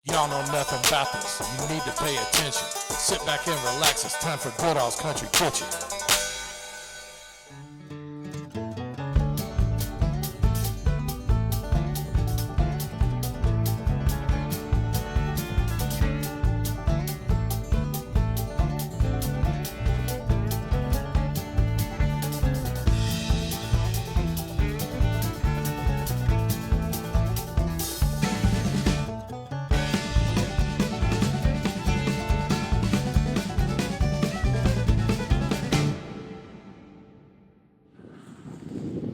Y'all know nothing about this. You need to pay attention. Sit back and relax. It's time for Goodall's Country Kitchen.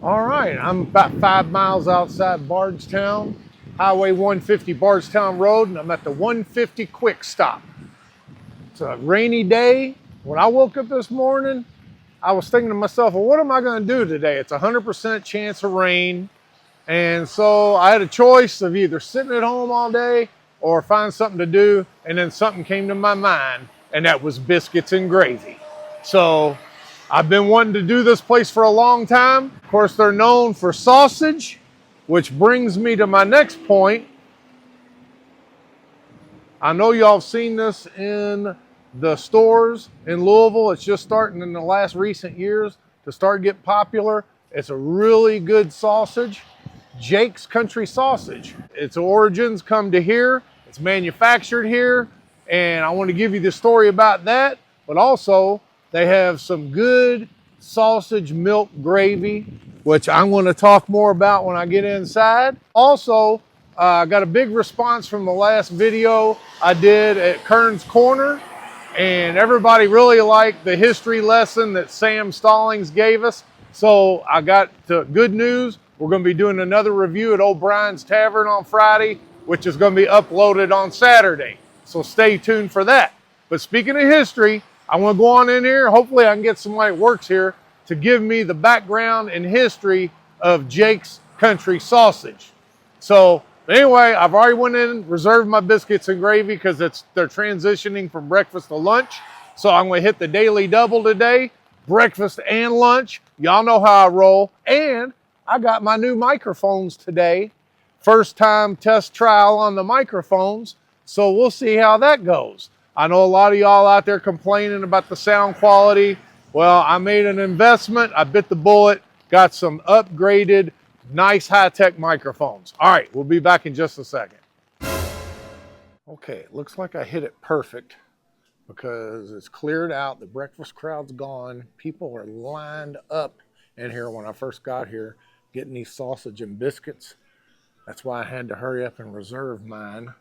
All right, I'm about 5 miles outside Bardstown, Highway 150 Bardstown Road, and I'm at the 150 Quick Stop. It's a rainy day. When I woke up this morning, I was thinking to myself, well, what am I going to do today? It's 100% chance of rain. And so I had a choice of either sitting at home all day or find something to do. And then something came to my mind, and that was biscuits and gravy. So I've been wanting to do this place for a long time. Of course, they're known for sausage, which brings me to my next point. I know y'all have seen this in the stores in Louisville. It's just starting in the last recent years to start getting popular. It's a really good sausage. Jake's Country Sausage. Its origins come to here. It's manufactured here. And I want to give you the story about that. But also, they have some good sausage milk gravy, which I'm going to talk more about when I get inside. Also, I got a big response from the last video I did at Kern's Corner, and everybody really liked the history lesson that Sam Stallings gave us. So I got to good news. We're going to be doing another review at O'Brien's Tavern on Friday, which is going to be uploaded on Saturday. So stay tuned for that. But speaking of history, I want to go on in here. Hopefully I can get somebody that works here to give me the background and history of Jake's Country Sausage. So anyway, I've already went in, reserved my biscuits and gravy because they're transitioning from breakfast to lunch. So I'm going to hit the daily double today, breakfast and lunch. Y'all know how I roll. And I got my new microphones today. First time test trial on the microphones. So we'll see how that goes. I know a lot of y'all out there complaining about the sound quality. Well, I made an investment. I bit the bullet, got some upgraded, nice high-tech microphones. All right, we'll be back in just a second. Okay, looks like I hit it perfect because it's cleared out. The breakfast crowd's gone. People are lined up in here when I first got here getting these sausage and biscuits. That's why I had to hurry up and reserve mine.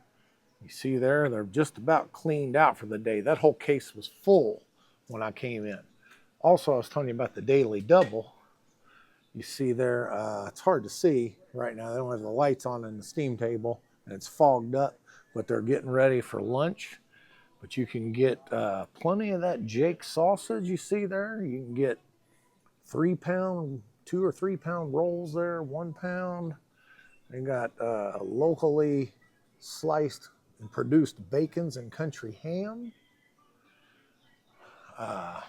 You see there, they're just about cleaned out for the day. That whole case was full when I came in. Also, I was telling you about the daily double. You see there, it's hard to see right now. They don't have the lights on in the steam table, and it's fogged up, but they're getting ready for lunch. But you can get plenty of that Jake sausage you see there. You can get 3-pound, 2 or 3 pound rolls there, 1 pound. They got locally sliced and produced bacons and country ham. I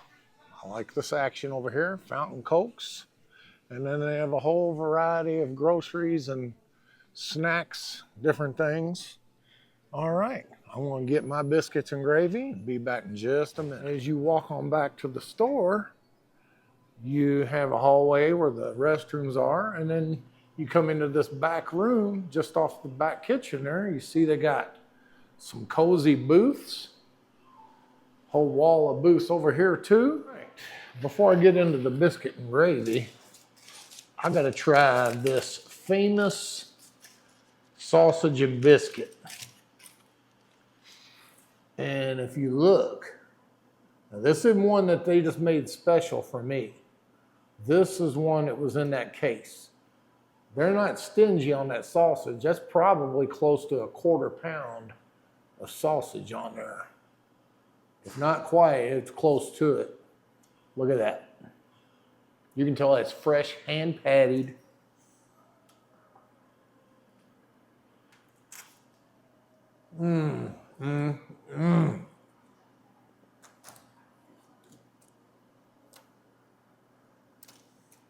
like this action over here, fountain cokes. And then they have a whole variety of groceries and snacks, different things. All right, I want to get my biscuits and gravy. Be back in just a minute. As you walk on back to the store, you have a hallway where the restrooms are, and then you come into this back room just off the back kitchen there. You see they got some cozy booths, whole wall of booths over here too. Right. Before I get into the biscuit and gravy, I gotta try this famous sausage and biscuit. And if you look, now this isn't one that they just made special for me. This is one that was in that case. They're not stingy on that sausage. That's probably close to a 1/4 pound of sausage on there. If not quite, it's close to it. Look at that. You can tell it's fresh, hand patted.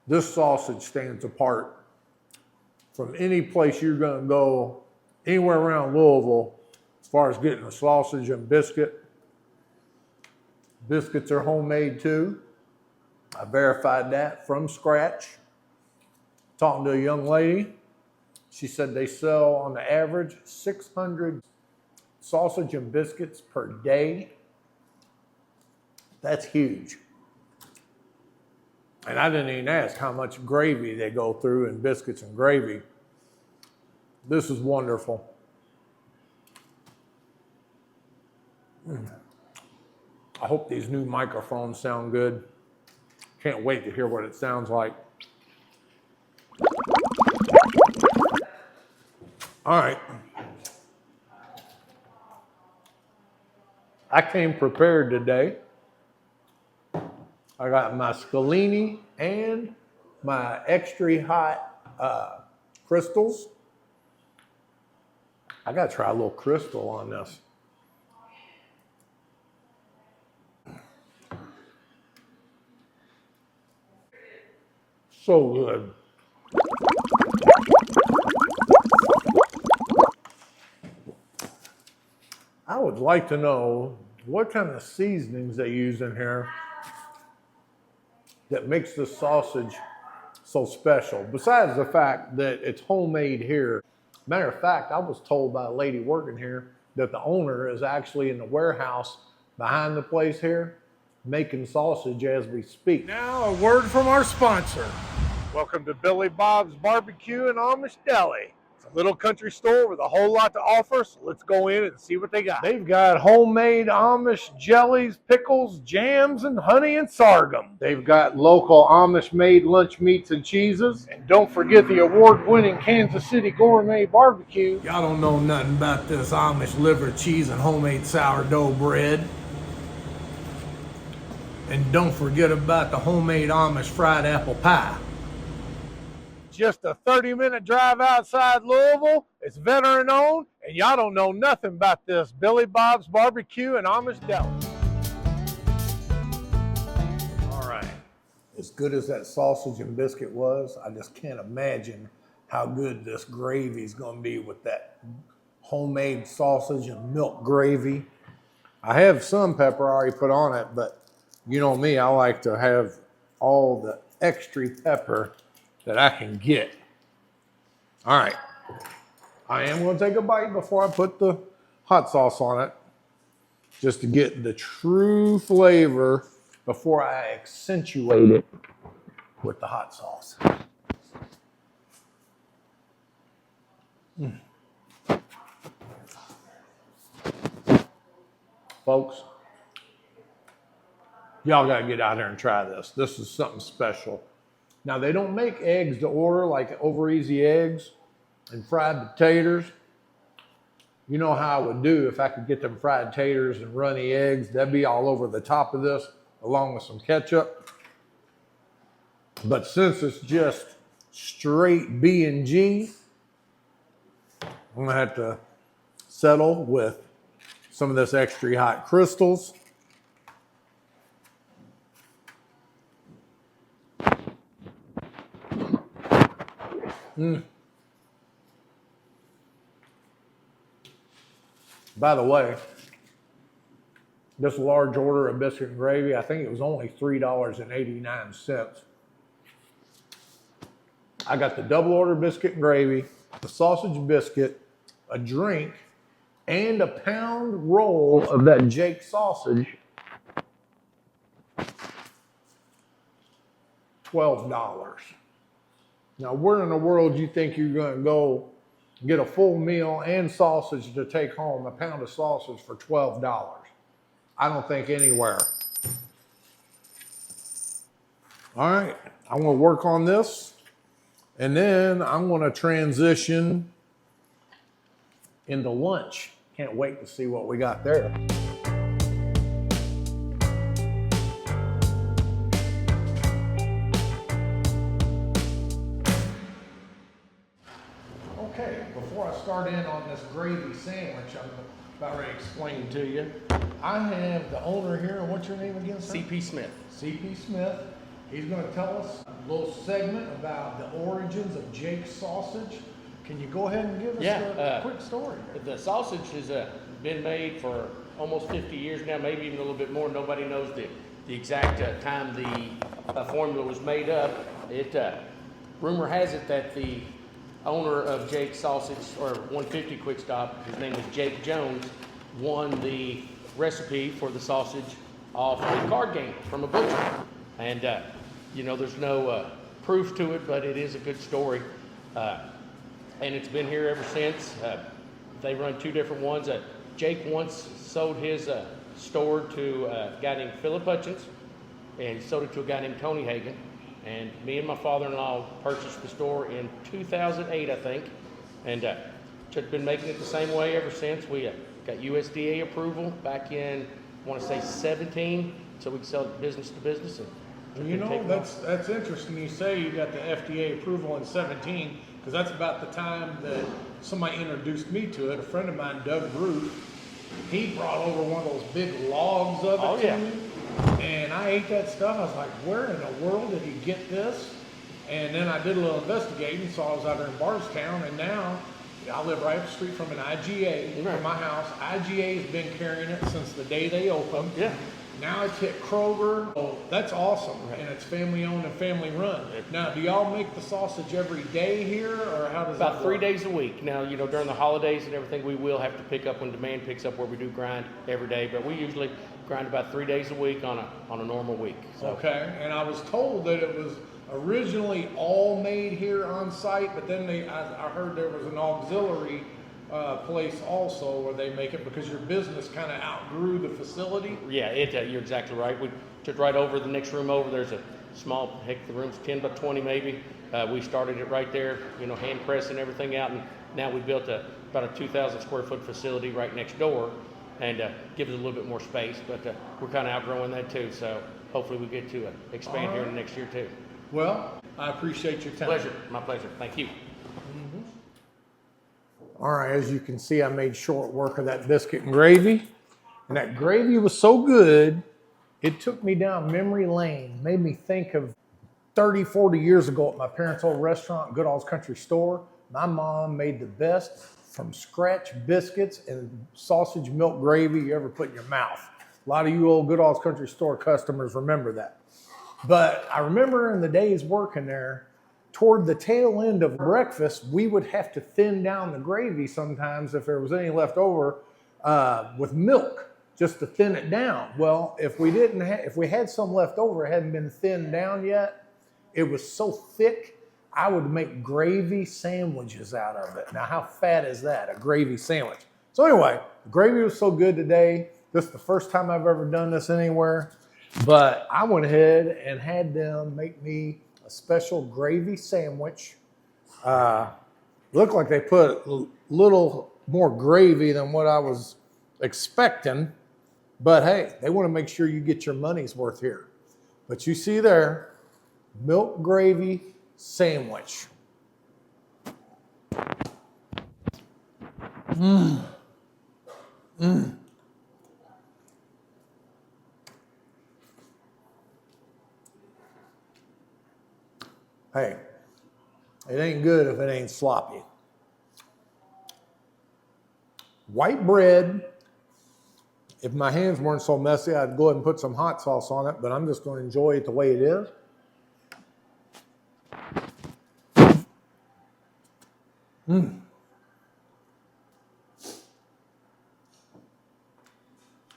This sausage stands apart from any place you're gonna go anywhere around Louisville As far as getting a sausage and biscuit, biscuits are homemade too. I verified that from scratch. Talking to a young lady, she said they sell on the average 600 sausage and biscuits per day. That's huge. And I didn't even ask how much gravy they go through in biscuits and gravy. This is wonderful. I hope these new microphones sound good. Can't wait to hear what it sounds like. All right. I came prepared today. I got my scalini and my extra hot crystals. I got to try a little crystal on this. So good. I would like to know what kind of seasonings they use in here that makes this sausage so special, besides the fact that it's homemade here. Matter of fact, I was told by a lady working here that the owner is actually in the warehouse behind the place here making sausage as we speak. Now, a word from our sponsor. Welcome to Billy Bob's Barbecue and Amish Deli. It's a little country store with a whole lot to offer, so let's go in and see what they got. They've got homemade Amish jellies, pickles, jams, and honey and sorghum. They've got local Amish-made lunch meats and cheeses. And don't forget the award-winning Kansas City Gourmet Barbecue. Y'all don't know nothing about this Amish liver, cheese, and homemade sourdough bread. And don't forget about the homemade Amish fried apple pie. Just a 30-minute drive outside Louisville. It's veteran owned, and y'all don't know nothing about this Billy Bob's Barbecue and Amish Deli. All right. As good as that sausage and biscuit was, I just can't imagine how good this gravy is going to be with that homemade sausage and milk gravy. I have some pepper already put on it, but you know me, I like to have all the extra pepper that I can get. All right, I am going to take a bite before I put the hot sauce on it, just to get the true flavor before I accentuate it with the hot sauce. Folks, y'all got to get out there and try this. This is something special. Now, they don't make eggs to order like Over Easy Eggs and fried potatoes. You know how I would do if I could get them fried taters and runny eggs. That'd be all over the top of this, along with some ketchup. But since it's just straight B&G, I'm going to have to settle with some of this extra hot crystals. By the way, this large order of biscuit and gravy, I think it was only $3.89. I got the double order biscuit and gravy, the sausage biscuit, a drink, and a pound roll of that Jake sausage. $12. Now, where in the world do you think you're going to go get a full meal and sausage to take home, a pound of sausage for $12? I don't think anywhere. All right, I'm going to work on this, and then I'm going to transition into lunch. Can't wait to see what we got there. Okay, before I start in on this gravy sandwich I'm about ready to explain to you, I have the owner here. What's your name again, sir? C.P. Smith. C.P. Smith. He's going to tell us a little segment about the origins of Jake's sausage. Can you go ahead and give us a quick story? The sausage has been made for almost 50 years now, maybe even a little bit more. Nobody knows the exact time the formula was made up. Rumor has it that the owner of Jake's Sausage, or 150 Quick Stop, his name was Jake Jones, won the recipe for the sausage off a card game from a butcher. And, you know, there's no proof to it, but it is a good story. And it's been here ever since. They run two different ones. Jake once sold his store to a guy named Philip Hutchins, and he sold it to a guy named Tony Hagan. And me and my father-in-law purchased the store in 2008, I think, and just been making it the same way ever since. We got USDA approval back in, I want to say 17, so we can sell it business to business. And you know, that's interesting. You say you got the FDA approval in 17, because that's about the time that somebody introduced me to it. A friend of mine, Doug Ruth, he brought over one of those big logs of it to me. And I ate that stuff. I was like, where in the world did he get this? And then I did a little investigating, so I was out there in Bardstown, and now I live right up the street from an IGA from my house. IGA has been carrying it since the day they opened. Yeah. Now it's hit Kroger. Oh, that's awesome. Right. And it's family owned and family run. Now, do y'all make the sausage every day here, or how does About 3 days a week. Now, you know, during the holidays and everything, we will have to pick up when demand picks up, where we do grind every day, but we usually grind about 3 days a week on a normal week. So. Okay, and I was told that it was originally all made here on site, but then I heard there was an auxiliary place also where they make it, because your business kind of outgrew the facility. Yeah, you're exactly right. We took right over the next room over. There's a small, heck, the room's 10 by 20 maybe. We started it right there, you know, hand pressing everything out, and now we built about a 2,000 square foot facility right next door, and gives us a little bit more space, but we're kind of outgrowing that too, so hopefully we get to expand here in the next year too. Well, I appreciate your time. Pleasure, my pleasure. Thank you. All right, as you can see, I made short work of that biscuit and gravy. And that gravy was so good, it took me down memory lane, made me think of 30, 40 years ago at my parents' old restaurant, Goodall's Country Store. My mom made the best from scratch biscuits and sausage milk gravy you ever put in your mouth. A lot of you old Goodall's Country Store customers remember that. But I remember in the days working there, toward the tail end of breakfast, we would have to thin down the gravy sometimes if there was any left over with milk, just to thin it down. Well, if we had some left over, it hadn't been thinned down yet, it was so thick, I would make gravy sandwiches out of it. Now, how fat is that, a gravy sandwich? So anyway, the gravy was so good today. This is the first time I've ever done this anywhere, but I went ahead and had them make me a special gravy sandwich. Looked like they put a little more gravy than what I was expecting, but hey, they want to make sure you get your money's worth here. But you see there, milk gravy sandwich. Hey, it ain't good if it ain't sloppy. White bread. If my hands weren't so messy, I'd go ahead and put some hot sauce on it, but I'm just going to enjoy it the way it is.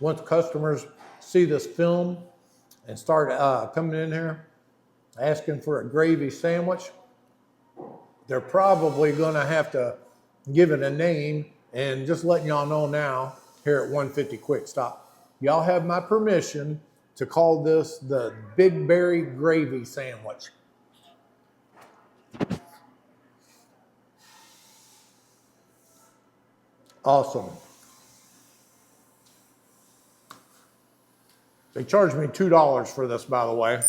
Once customers see this film and start coming in here asking for a gravy sandwich, they're probably going to have to give it a name, and just letting y'all know now here at 150 Quick Stop, y'all have my permission to call this the Big Berry Gravy Sandwich. Awesome. They charged me $2 for this, by the way.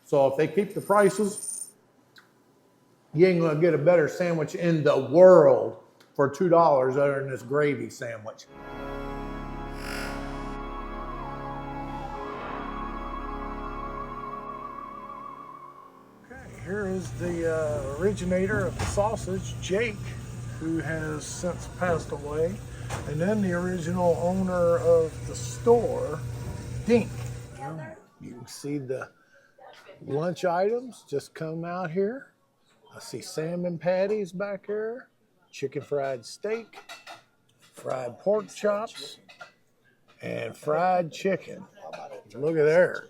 So if they keep the prices, you ain't gonna get a better sandwich in the world for $2 other than this gravy sandwich. Okay, here is the originator of the sausage, Jake, who has since passed away. And then the original owner of the store, Dink. You can see the lunch items just come out here. I see salmon patties back here, chicken fried steak, fried pork chops, and fried chicken. Look at there.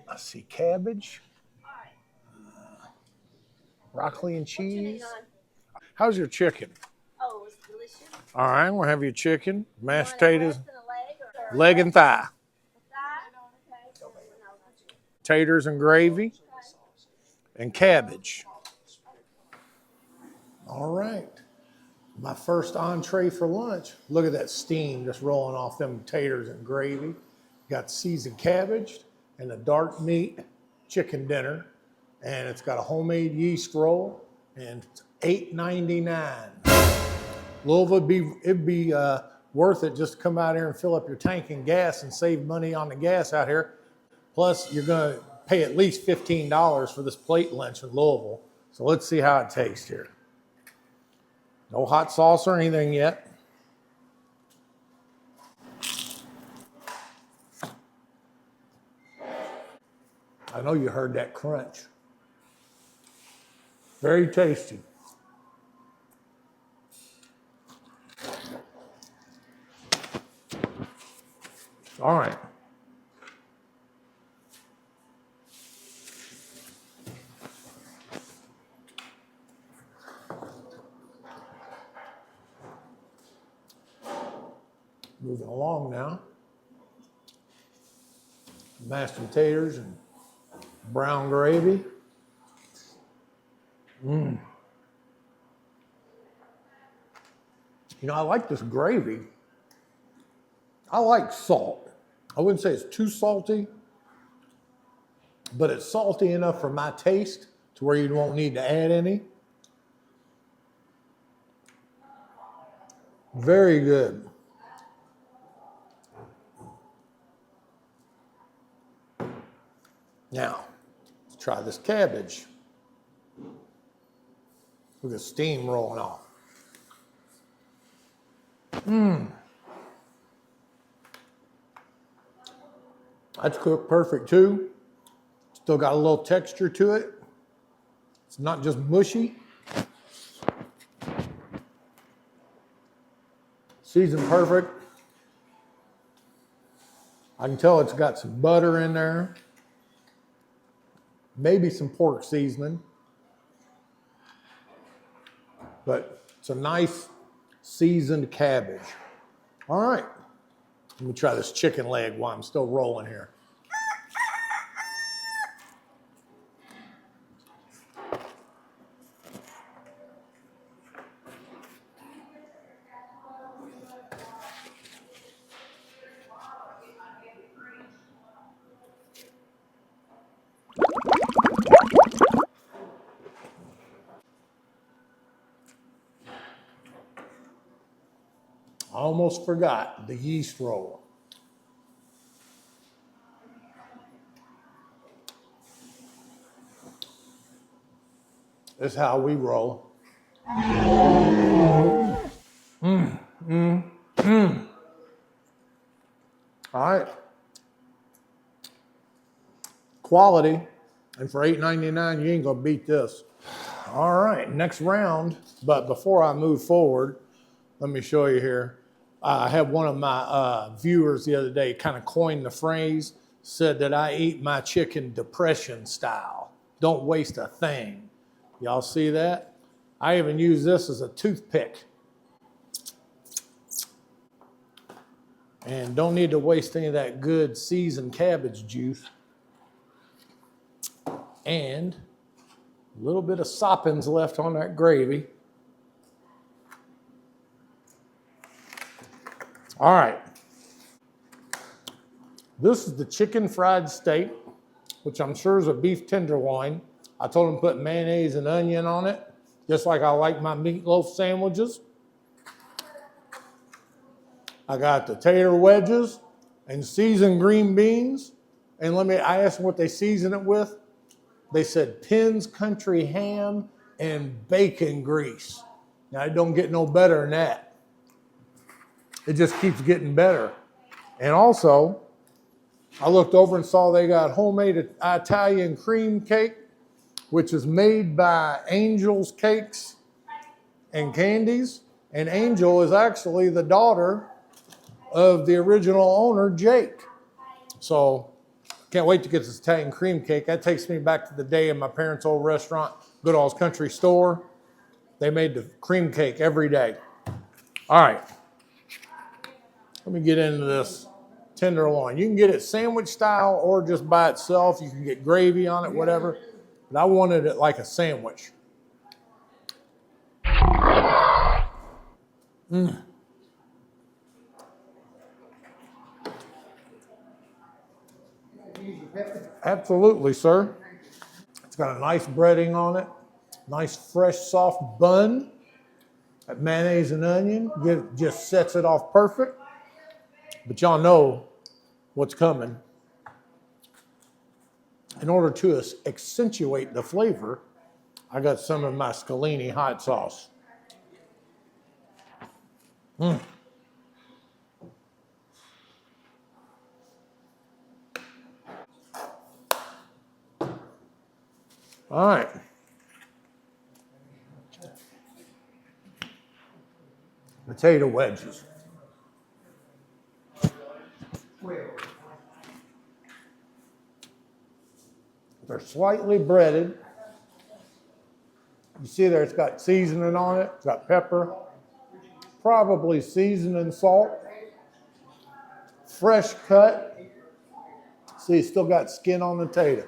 I see cabbage, broccoli and cheese. How's your chicken? Oh, it's delicious. All right, we'll have your chicken, mashed potatoes, leg and thigh, taters and gravy, and cabbage. All right. My first entree for lunch. Look at that steam just rolling off them taters and gravy. Got seasoned cabbage and a dark meat chicken dinner. And it's got a homemade yeast roll and it's $8.99. Louisville, it'd be worth it just to come out here and fill up your tank and gas and save money on the gas out here. Plus, you're going to pay at least $15 for this plate lunch in Louisville. So let's see how it tastes here. No hot sauce or anything yet. I know you heard that crunch. Very tasty. All right. Moving along now. Mashed potatoes and brown gravy. You know, I like this gravy. I like salt. I wouldn't say it's too salty, but it's salty enough for my taste to where you won't need to add any. Very good. Now, let's try this cabbage. Look at the steam rolling off. That's cooked perfect too. Still got a little texture to it. It's not just mushy. Seasoned perfect. I can tell it's got some butter in there. Maybe some pork seasoning. But it's a nice seasoned cabbage. All right. Let me try this chicken leg while I'm still rolling here. I almost forgot the yeast roll. This is how we roll. All right. Quality, and for $8.99, you ain't gonna beat this. All right, next round. But before I move forward, let me show you here. I had one of my viewers the other day kind of coined the phrase, said that I eat my chicken depression style. Don't waste a thing. Y'all see that? I even use this as a toothpick. And don't need to waste any of that good seasoned cabbage juice. And a little bit of soppings left on that gravy. All right. This is the chicken fried steak, which I'm sure is a beef tenderloin. I told him to put mayonnaise and onion on it, just like I like my meatloaf sandwiches. I got the tater wedges and seasoned green beans. And I asked them what they season it with. They said Penn's Country ham and bacon grease. Now, it don't get no better than that. It just keeps getting better. And also, I looked over and saw they got homemade Italian cream cake, which is made by Angel's Cakes and Candies. And Angel is actually the daughter of the original owner, Jake. So, can't wait to get this Italian cream cake. That takes me back to the day in my parents' old restaurant, Goodall's Country Store. They made the cream cake every day. All right. Let me get into this tenderloin. You can get it sandwich style or just by itself. You can get gravy on it, whatever. But I wanted it like a sandwich. Absolutely, sir. It's got a nice breading on it. Nice, fresh, soft bun. That mayonnaise and onion just sets it off perfect. But y'all know what's coming. In order to accentuate the flavor, I got some of my Scalini hot sauce. All right. Potato wedges. They're slightly breaded. You see there, it's got seasoning on it. It's got pepper, probably seasoning salt, fresh cut. See, it's still got skin on the tater.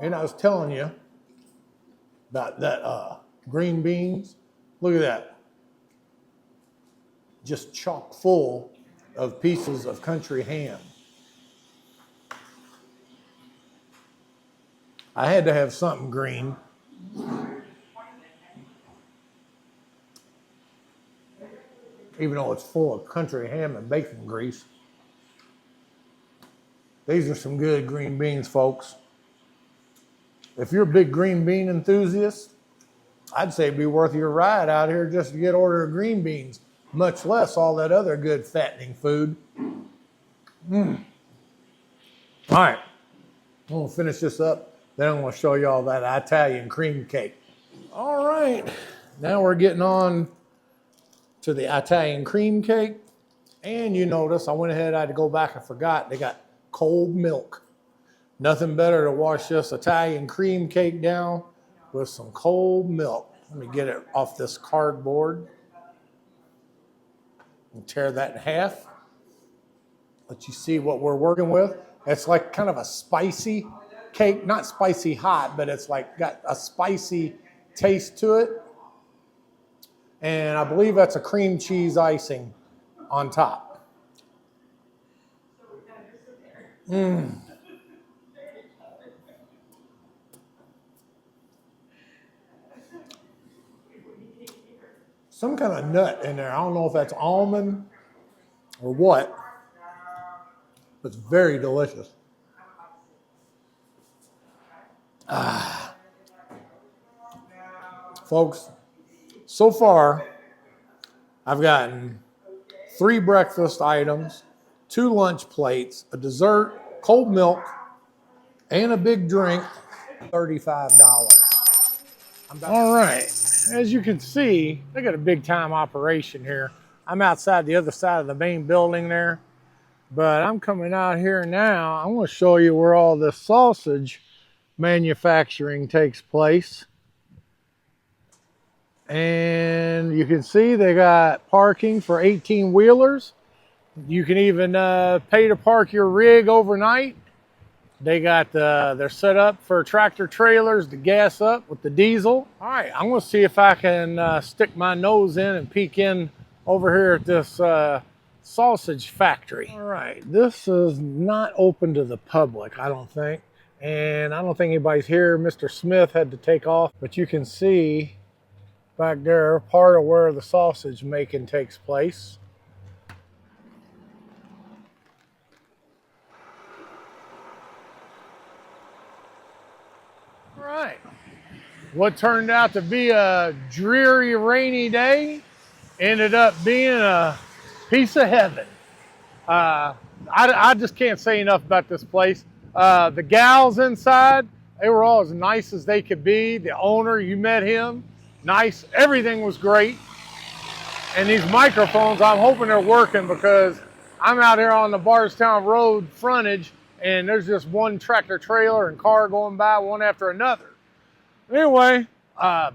And I was telling you about that green beans. Look at that. Just chock full of pieces of country ham. I had to have something green. Even though it's full of country ham and bacon grease. These are some good green beans, folks. If you're a big green bean enthusiast, I'd say it'd be worth your ride out here just to get order of green beans, much less all that other good fattening food. All right, I'm gonna finish this up, then I'm gonna show you all that Italian cream cake. All right, now we're getting on to the Italian cream cake. And you notice I went ahead, I had to go back, I forgot, they got cold milk. Nothing better to wash this Italian cream cake down with some cold milk. Let me get it off this cardboard and tear that in half. Let you see what we're working with. It's like kind of a spicy cake, not spicy hot, but it's like got a spicy taste to it. And I believe that's a cream cheese icing on top. Some kind of nut in there. I don't know if that's almond or what, but it's very delicious. Folks, so far, I've gotten 3 breakfast items, 2 lunch plates, a dessert, cold milk, and a big drink, $35. All right, as you can see, they got a big time operation here. I'm outside the other side of the main building there, but I'm coming out here now. I'm going to show you where all this sausage manufacturing takes place. And you can see they got parking for 18-wheelers. You can even pay to park your rig overnight. They got they're set up for tractor trailers to gas up with the diesel. All right, I'm gonna see if I can stick my nose in and peek in over here at this sausage factory. All right, this is not open to the public, I don't think. And I don't think anybody's here. Mr. Smith had to take off, but you can see back there part of where the sausage making takes place. right. What turned out to be a dreary, rainy day ended up being a piece of heaven. I just can't say enough about this place. The gals inside, they were all as nice as they could be. The owner, you met him, nice. Everything was great. And these microphones, I'm hoping they're working because I'm out here on the Bardstown Road frontage and there's just one tractor trailer and car going by one after another. Anyway,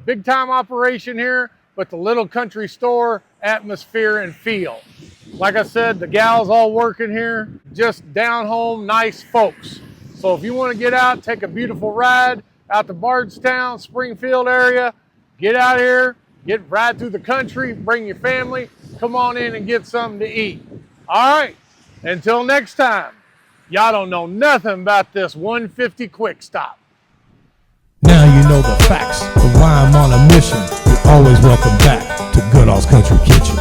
big time operation here, but the little country store atmosphere and feel. Like I said, the gals all working here, just down home, nice folks. So if you want to get out, take a beautiful ride out to Bardstown, Springfield area, get out here, ride through the country, bring your family, come on in and get something to eat. All right, until next time, y'all don't know nothing about this 150 quick stop. Now you know the facts of why I'm on a mission. You're always welcome back to Goodall's Country Kitchen.